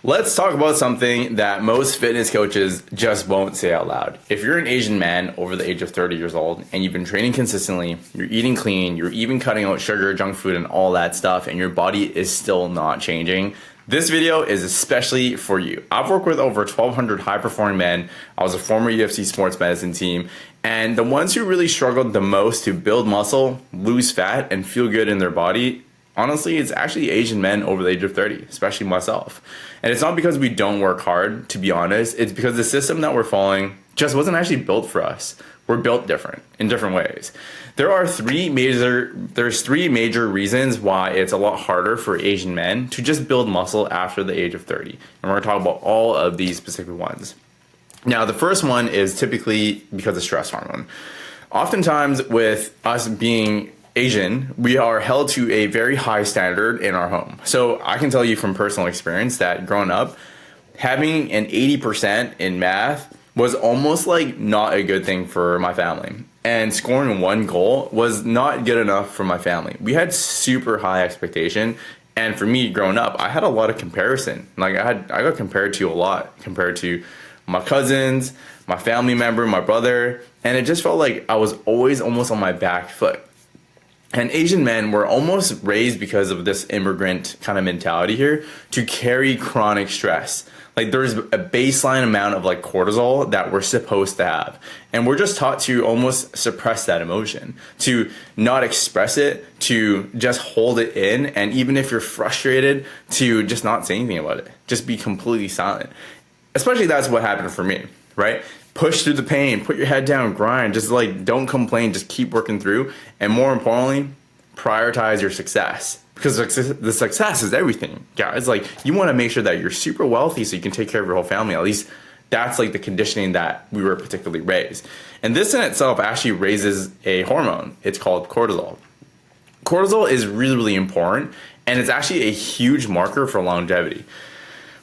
Let's talk about something that most fitness coaches just won't say out loud. If you're an Asian man over the age of 30 years old and you've been training consistently, you're eating clean, you're even cutting out sugar, junk food, and all that stuff, and your body is still not changing, this video is especially for you. I've worked with over 1,200 high-performing men. I was a former UFC sports medicine team, and the ones who really struggled the most to build muscle, lose fat, and feel good in their body, honestly, it's actually Asian men over the age of 30, especially myself. And it's not because we don't work hard, to be honest. It's because the system that we're following just wasn't actually built for us. We're built different in different ways. There's three major reasons why it's a lot harder for Asian men to just build muscle after the age of 30. And we're going to talk about all of these specific ones. Now, the first one is typically because of stress hormone. Oftentimes with us being Asian, we are held to a very high standard in our home. So I can tell you from personal experience that growing up, having an 80% in math was almost like not a good thing for my family. And scoring one goal was not good enough for my family. We had super high expectation. And for me growing up, I had a lot of comparison. Like I got compared to a lot, compared to my cousins, my family member, my brother. And it just felt like I was always almost on my back foot. And Asian men were almost raised because of this immigrant kind of mentality here to carry chronic stress. Like there's a baseline amount of like cortisol that we're supposed to have. And we're just taught to almost suppress that emotion, to not express it, to just hold it in. And even if you're frustrated, to just not say anything about it, just be completely silent. Especially that's what happened for me, right? Push through the pain, put your head down, grind, just like don't complain, just keep working through. And more importantly, prioritize your success, because the success is everything, guys. Like you want to make sure that you're super wealthy so you can take care of your whole family. At least that's like the conditioning that we were particularly raised. And this in itself actually raises a hormone. It's called cortisol. Cortisol is really, really important, and it's actually a huge marker for longevity.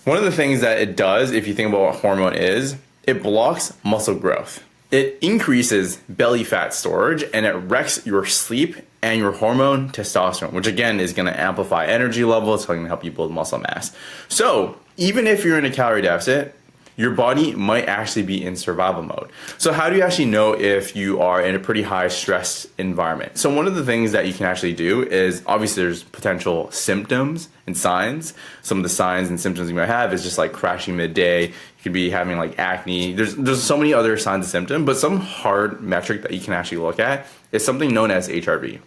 One of the things that it does, if you think about what hormone is, it blocks muscle growth. It increases belly fat storage, and it wrecks your sleep and your hormone testosterone, which again is going to amplify energy levels, so it can help you build muscle mass. So even if you're in a calorie deficit, your body might actually be in survival mode. So how do you actually know if you are in a pretty high stress environment? So one of the things that you can actually do is, obviously there's potential symptoms and signs. Some of the signs and symptoms you might have is just like crashing midday. You could be having like acne. There's so many other signs and symptoms, but some hard metric that you can actually look at is something known as HRV.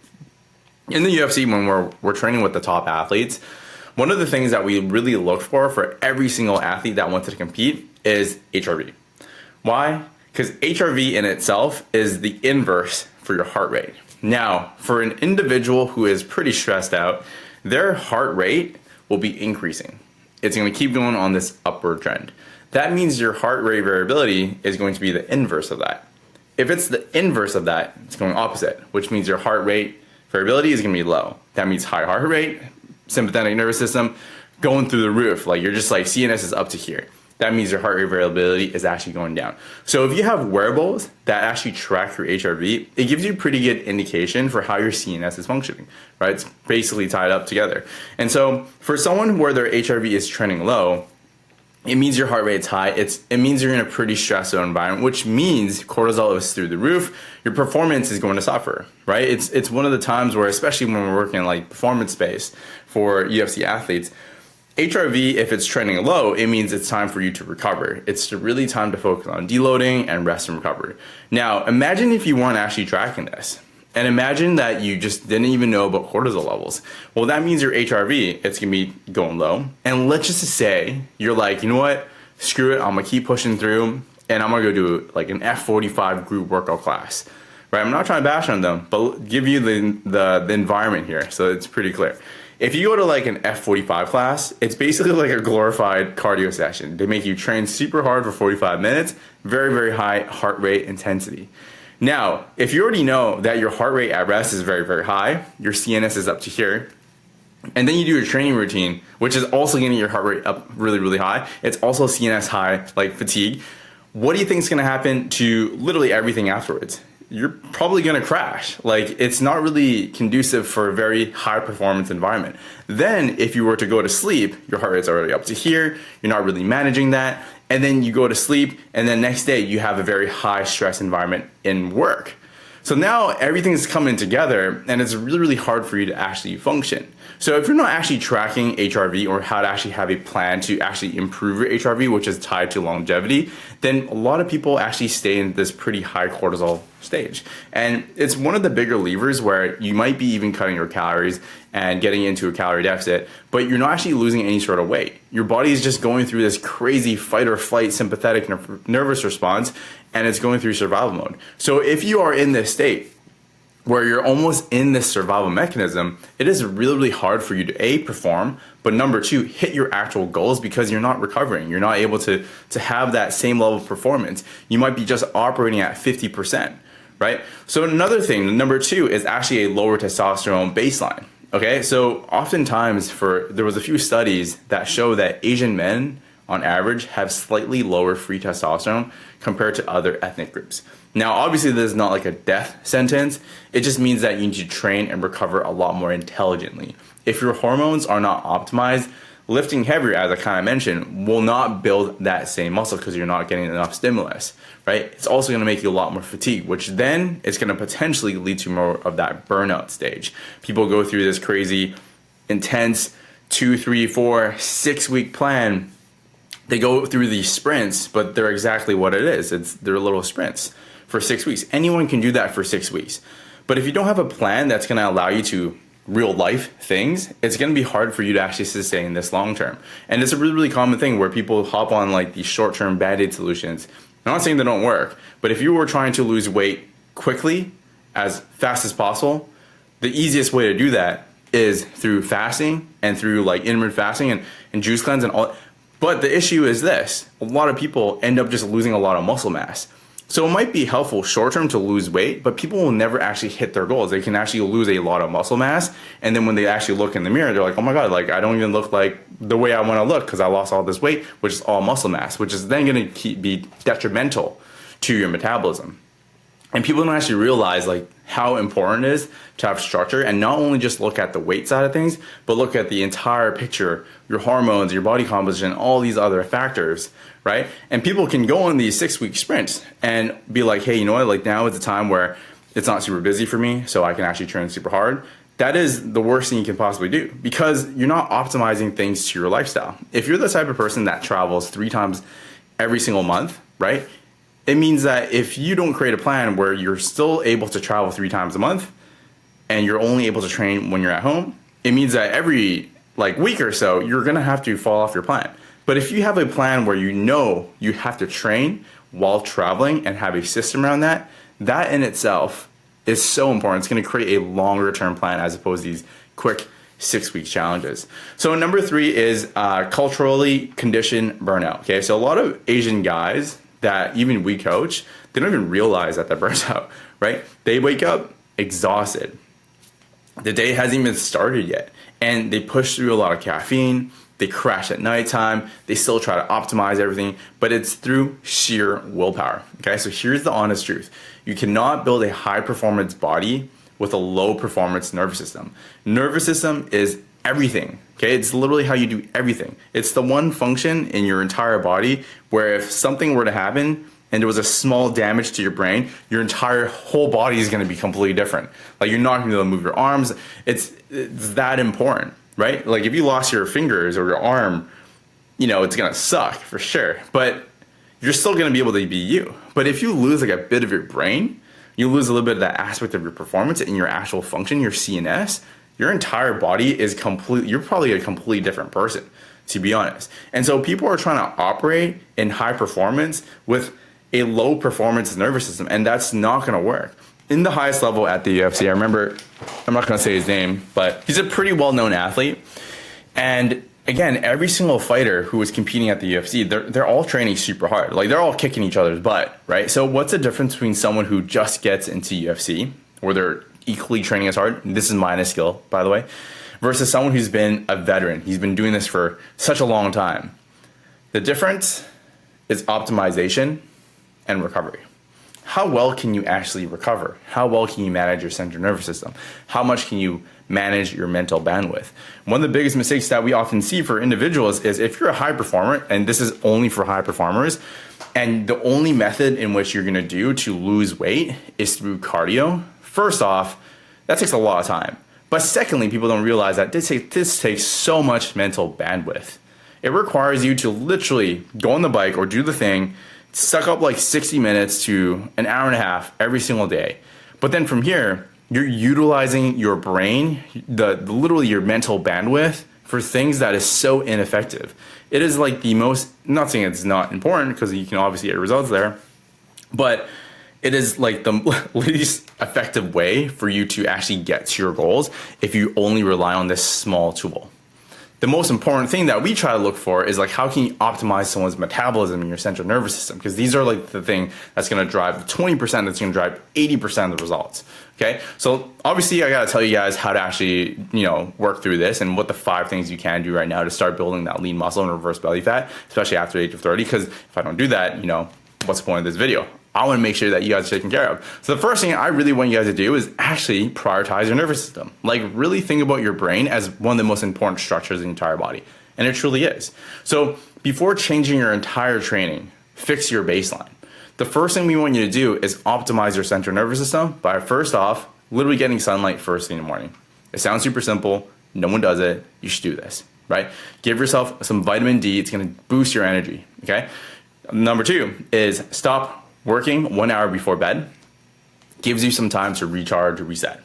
In the UFC, when we're training with the top athletes, one of the things that we really look for every single athlete that wanted to compete is HRV. Why? Because HRV in itself is the inverse for your heart rate. Now, for an individual who is pretty stressed out, their heart rate will be increasing. It's going to keep going on this upward trend. That means your heart rate variability is going to be the inverse of that. If it's the inverse of that, it's going opposite, which means your heart rate variability is going to be low. That means high heart rate, sympathetic nervous system going through the roof. Like you're just like CNS is up to here. That means your heart rate variability is actually going down. So if you have wearables that actually track your HRV, it gives you a pretty good indication for how your CNS is functioning, right? It's basically tied up together. And so for someone where their HRV is trending low, it means your heart rate's high. It means you're in a pretty stressful environment, which means cortisol is through the roof. Your performance is going to suffer, right? It's one of the times where, especially when we're working in like performance space for UFC athletes, HRV, if it's trending low, it means it's time for you to recover. It's really time to focus on deloading and rest and recovery. Now, imagine if you weren't actually tracking this. And imagine that you just didn't even know about cortisol levels. Well, that means your HRV, it's going to be going low. And let's just say you're like, you know what? Screw it. I'm going to keep pushing through, and I'm going to go do like an F45 group workout class. Right? I'm not trying to bash on them, but give you the environment here so it's pretty clear. If you go to like an F45 class, it's basically like a glorified cardio session. They make you train super hard for 45 minutes, very, very high heart rate intensity. Now, if you already know that your heart rate at rest is very, very high, your CNS is up to here, and then you do your training routine, which is also getting your heart rate up really, really high. It's also CNS high, like fatigue. What do you think is going to happen to literally everything afterwards? you're probably going to crash. Like, it's not really conducive for a very high performance environment. Then if you were to go to sleep, your heart rate's already up to here. You're not really managing that. And then you go to sleep, and then next day you have a very high stress environment in work. So now everything's coming together, and it's really, really hard for you to actually function. So if you're not actually tracking HRV or how to actually have a plan to actually improve your HRV, which is tied to longevity, then a lot of people actually stay in this pretty high cortisol stage. And it's one of the bigger levers where you might be even cutting your calories and getting into a calorie deficit, but you're not actually losing any sort of weight. Your body is just going through this crazy fight or flight sympathetic nervous response, and it's going through survival mode. So if you are in this state where you're almost in this survival mechanism, it is really, really hard for you to A, perform, but number two, hit your actual goals because you're not recovering. You're not able to have that same level of performance. You might be just operating at 50%, right? So another thing, number two, is actually a lower testosterone baseline. Okay, so oftentimes there was a few studies that show that Asian men on average have slightly lower free testosterone compared to other ethnic groups. Now, obviously, this is not like a death sentence. It just means that you need to train and recover a lot more intelligently. If your hormones are not optimized, lifting heavier, as I kind of mentioned, will not build that same muscle because you're not getting enough stimulus, right? It's also going to make you a lot more fatigued, which then is going to potentially lead to more of that burnout stage. People go through this crazy, intense 2, 3, 4, 6 week plan. They go through these sprints, but they're exactly what it is. They're little sprints for 6 weeks. Anyone can do that for 6 weeks. But if you don't have a plan that's going to allow you to real life things, it's going to be hard for you to actually sustain this long term. And it's a really, really common thing where people hop on like these short term band-aid solutions. I'm not saying they don't work, but if you were trying to lose weight quickly, as fast as possible, the easiest way to do that is through fasting and through like intermittent fasting and juice cleanse and all. But the issue is this: a lot of people end up just losing a lot of muscle mass. So it might be helpful short term to lose weight, but people will never actually hit their goals. They can actually lose a lot of muscle mass, and then when they actually look in the mirror, they're like, oh my God, like I don't even look like the way I want to look because I lost all this weight, which is all muscle mass, which is then going to be detrimental to your metabolism. And people don't actually realize like how important it is to have structure and not only just look at the weight side of things, but look at the entire picture, your hormones, your body composition, all these other factors, right? And people can go on these 6 week sprints and be like, hey, you know what? Like now is the time where it's not super busy for me, so I can actually train super hard. That is the worst thing you can possibly do because you're not optimizing things to your lifestyle. If you're the type of person that travels 3 times every single month, right? It means that if you don't create a plan where you're still able to travel 3 times a month and you're only able to train when you're at home, it means that every like week or so, you're going to have to fall off your plan. But if you have a plan where you know you have to train while traveling and have a system around that, that in itself is so important. It's going to create a longer term plan as opposed to these quick 6 week challenges. So number 3 is culturally conditioned burnout. Okay, so a lot of Asian guys that even we coach, they don't even realize that they're burnt out, right? They wake up exhausted. The day hasn't even started yet. And they push through a lot of caffeine. They crash at nighttime. They still try to optimize everything, but it's through sheer willpower. Okay, so here's the honest truth. You cannot build a high performance body with a low performance nervous system. Nervous system is everything. Okay, it's literally how you do everything. It's the one function in your entire body where if something were to happen and there was a small damage to your brain, your entire whole body is going to be completely different. Like you're not going to be able to move your arms. It's that important, right? Like if you lost your fingers or your arm, you know, it's going to suck for sure, but you're still going to be able to be you. But if you lose like a bit of your brain, you lose a little bit of that aspect of your performance in your actual function, your CNS, your entire body is you're probably a completely different person, to be honest. And so people are trying to operate in high performance with a low performance nervous system, and that's not going to work. In the highest level at the UFC, I remember, I'm not going to say his name, but he's a pretty well-known athlete. And again, every single fighter who is competing at the UFC, they're all training super hard. Like they're all kicking each other's butt, right? So what's the difference between someone who just gets into UFC, where they're equally training as hard, this is minus skill, by the way, versus someone who's been a veteran. He's been doing this for such a long time. The difference is optimization and recovery. how well can you actually recover? How well can you manage your central nervous system? How much can you manage your mental bandwidth? One of the biggest mistakes that we often see for individuals is if you're a high performer, and this is only for high performers, and the only method in which you're gonna do to lose weight is through cardio, first off, that takes a lot of time. But secondly, people don't realize that this takes so much mental bandwidth. It requires you to literally go on the bike or do the thing, suck up like 60 minutes to an hour and a half every single day. But then from here, you're utilizing your brain, literally your mental bandwidth for things that is so ineffective. It is like the most, not saying it's not important because you can obviously get results there, but it is like the least effective way for you to actually get to your goals if you only rely on this small tool. The most important thing that we try to look for is like, how can you optimize someone's metabolism in your central nervous system? Because these are like the thing that's going to drive 20%, that's going to drive 80% of the results. Okay. So obviously I got to tell you guys how to actually, work through this and what the 5 things you can do right now to start building that lean muscle and reverse belly fat, especially after the age of 30. Because if I don't do that, what's the point of this video? I want to make sure that you guys are taken care of. So the first thing I really want you guys to do is actually prioritize your nervous system. Like really think about your brain as one of the most important structures in the entire body. And it truly is. So before changing your entire training, fix your baseline. The first thing we want you to do is optimize your central nervous system by first off, literally getting sunlight first thing in the morning. It sounds super simple. No one does it. You should do this, right? Give yourself some vitamin D. It's going to boost your energy, okay? Number 2 is stop working 1 hour before bed. Gives you some time to recharge or reset.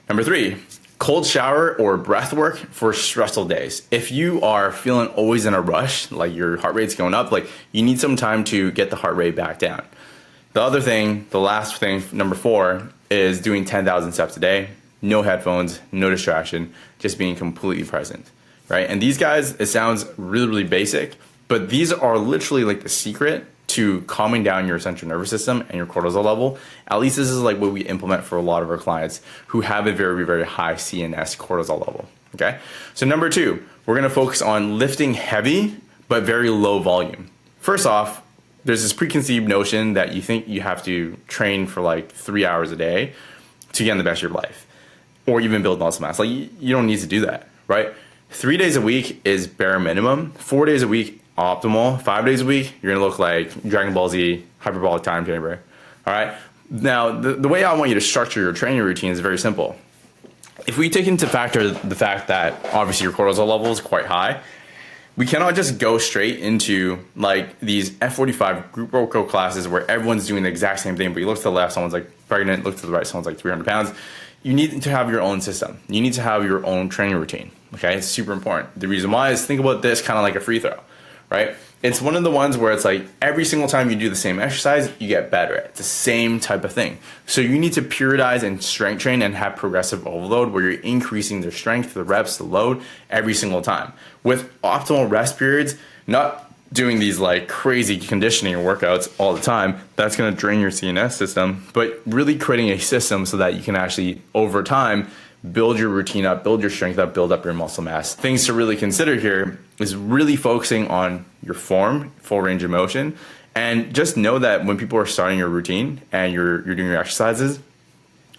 Number 3, cold shower or breath work for stressful days. If you are feeling always in a rush, like your heart rate's going up, like you need some time to get the heart rate back down. The other thing, the last thing, number 4, is doing 10,000 steps a day. No headphones, no distraction, just being completely present, right? And these guys, it sounds really, really basic, but these are literally like the secret to calming down your central nervous system and your cortisol level. At least this is like what we implement for a lot of our clients who have a very, very high CNS cortisol level, okay? So number 2, we're gonna focus on lifting heavy, but very low volume. First off, there's this preconceived notion that you think you have to train for like 3 hours a day to get in the best of your life, or even build muscle mass. Like you don't need to do that, right? 3 days a week is bare minimum. 4 days a week, optimal. 5 days a week, you're gonna look like Dragon Ball Z hyperbolic time chamber. All right. Now, the way I want you to structure your training routine is very simple. If we take into factor the fact that obviously your cortisol level is quite high, we cannot just go straight into like these F45 group workout classes where everyone's doing the exact same thing, but you look to the left, someone's like pregnant, look to the right, someone's like 300 pounds. You need to have your own system. You need to have your own training routine. Okay, it's super important. The reason why is think about this kind of like a free throw. Right? It's one of the ones where it's like every single time you do the same exercise, you get better at it. It's the same type of thing. So you need to periodize and strength train and have progressive overload where you're increasing the strength, the reps, the load every single time. With optimal rest periods, not doing these like crazy conditioning workouts all the time, that's going to drain your CNS system, but really creating a system so that you can actually over time build your routine up, build your strength up, build up your muscle mass. Things to really consider here is really focusing on your form, full range of motion, and just know that when people are starting your routine and you're doing your exercises,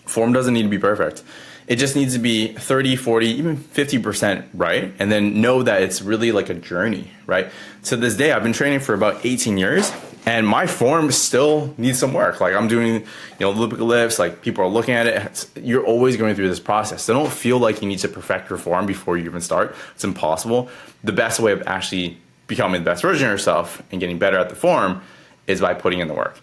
form doesn't need to be perfect. It just needs to be 30, 40, even 50% right, and then know that it's really like a journey, right? To this day, I've been training for about 18 years, and my form still needs some work. Like I'm doing, elliptical lifts, like people are looking at it. You're always going through this process. So don't feel like you need to perfect your form before you even start. It's impossible. The best way of actually becoming the best version of yourself and getting better at the form is by putting in the work.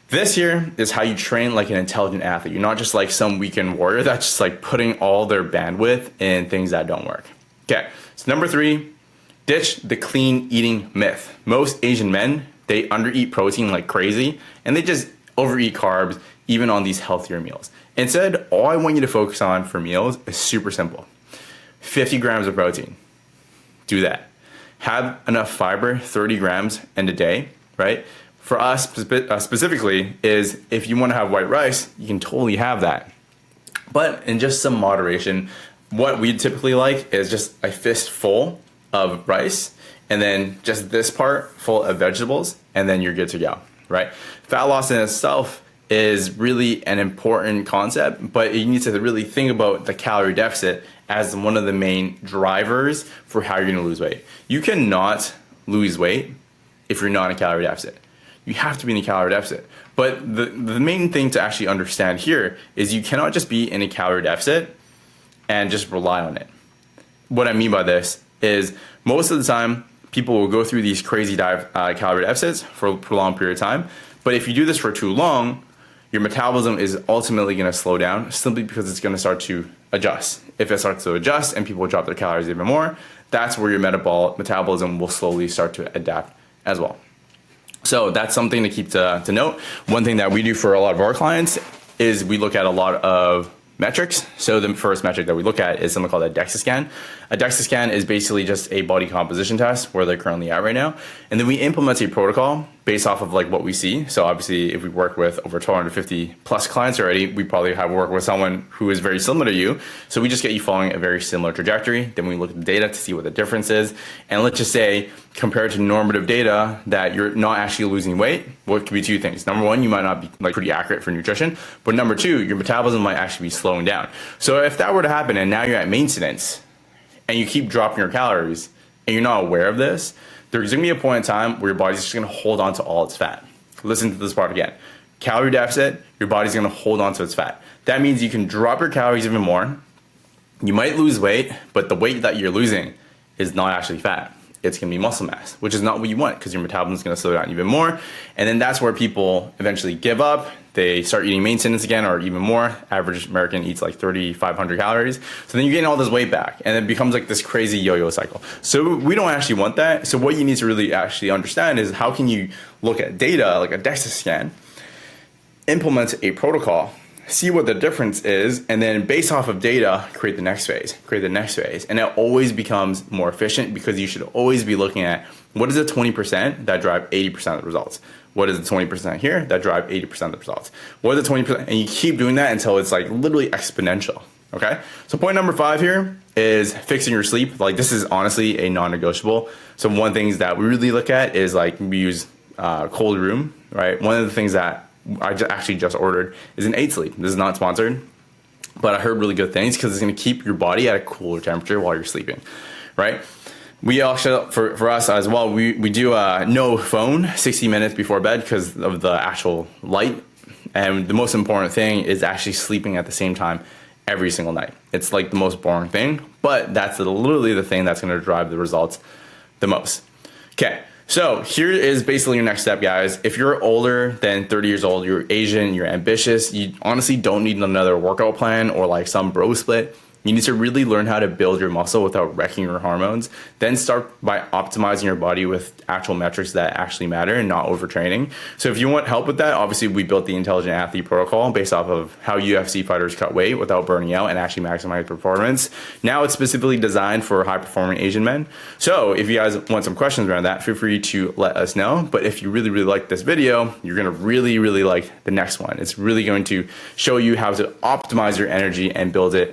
This here is how you train like an intelligent athlete. You're not just like some weekend warrior that's just like putting all their bandwidth in things that don't work. Okay, so number 3, ditch the clean eating myth. Most Asian men, they undereat protein like crazy, and they just overeat carbs, even on these healthier meals. Instead, all I want you to focus on for meals is super simple. 50 grams of protein. Do that. Have enough fiber, 30 grams in a day, right? For us specifically is if you want to have white rice, you can totally have that. But in just some moderation, what we typically like is just a fistful of rice and then just this part full of vegetables, and then you're good to go, right? Fat loss in itself is really an important concept, but you need to really think about the calorie deficit as one of the main drivers for how you're going to lose weight. You cannot lose weight if you're not in a calorie deficit. You have to be in a calorie deficit. But the main thing to actually understand here is you cannot just be in a calorie deficit and just rely on it. What I mean by this is most of the time, people will go through these crazy calorie deficits for a prolonged period of time. But if you do this for too long, your metabolism is ultimately going to slow down simply because it's going to start to adjust. If it starts to adjust and people drop their calories even more, that's where your metabolism will slowly start to adapt as well. So that's something to keep to note. One thing that we do for a lot of our clients is we look at a lot of metrics. So the first metric that we look at is something called a DEXA scan. A DEXA scan is basically just a body composition test where they're currently at right now. And then we implement a protocol based off of like what we see. So obviously if we work with over 250 plus clients already, we probably have worked with someone who is very similar to you. So we just get you following a very similar trajectory. Then we look at the data to see what the difference is. And let's just say compared to normative data that you're not actually losing weight, what could be two things. Number one, you might not be like pretty accurate for nutrition, but number two, your metabolism might actually be slowing down. So if that were to happen and now you're at maintenance and you keep dropping your calories and you're not aware of this, there's gonna be a point in time where your body's just gonna hold on to all its fat. Listen to this part again. Calorie deficit, your body's gonna hold on to its fat. That means you can drop your calories even more. You might lose weight, but the weight that you're losing is not actually fat. It's gonna be muscle mass, which is not what you want because your metabolism is gonna slow down even more. And then that's where people eventually give up. They start eating maintenance again or even more. Average American eats like 3,500 calories. So then you're getting all this weight back and it becomes like this crazy yo-yo cycle. So we don't actually want that. So what you need to really actually understand is how can you look at data like a DEXA scan, implement a protocol, see what the difference is, and then based off of data, create the next phase. And it always becomes more efficient because you should always be looking at what is the 20% that drive 80% of the results? What is the 20% here that drive 80% of the results? What is the 20%? And you keep doing that until it's like literally exponential, okay? So point number 5 here is fixing your sleep. Like this is honestly a non-negotiable. So one thing that we really look at is like we use cold room, right? One of the things that I actually just ordered is an 8 sleep. This is not sponsored, but I heard really good things because it's going to keep your body at a cooler temperature while you're sleeping, right? We also, for us as well, we do no phone 60 minutes before bed because of the actual light. And the most important thing is actually sleeping at the same time every single night. It's like the most boring thing, but that's literally the thing that's going to drive the results the most. Okay. So here is basically your next step, guys. If you're older than 30 years old, you're Asian, you're ambitious, you honestly don't need another workout plan or like some bro split. You need to really learn how to build your muscle without wrecking your hormones. Then start by optimizing your body with actual metrics that actually matter and not overtraining. So if you want help with that, obviously we built the Intelligent Athlete Protocol based off of how UFC fighters cut weight without burning out and actually maximize performance. Now it's specifically designed for high-performing Asian men. So if you guys want some questions around that, feel free to let us know. But if you really, really like this video, you're gonna really, really like the next one. It's really going to show you how to optimize your energy and build it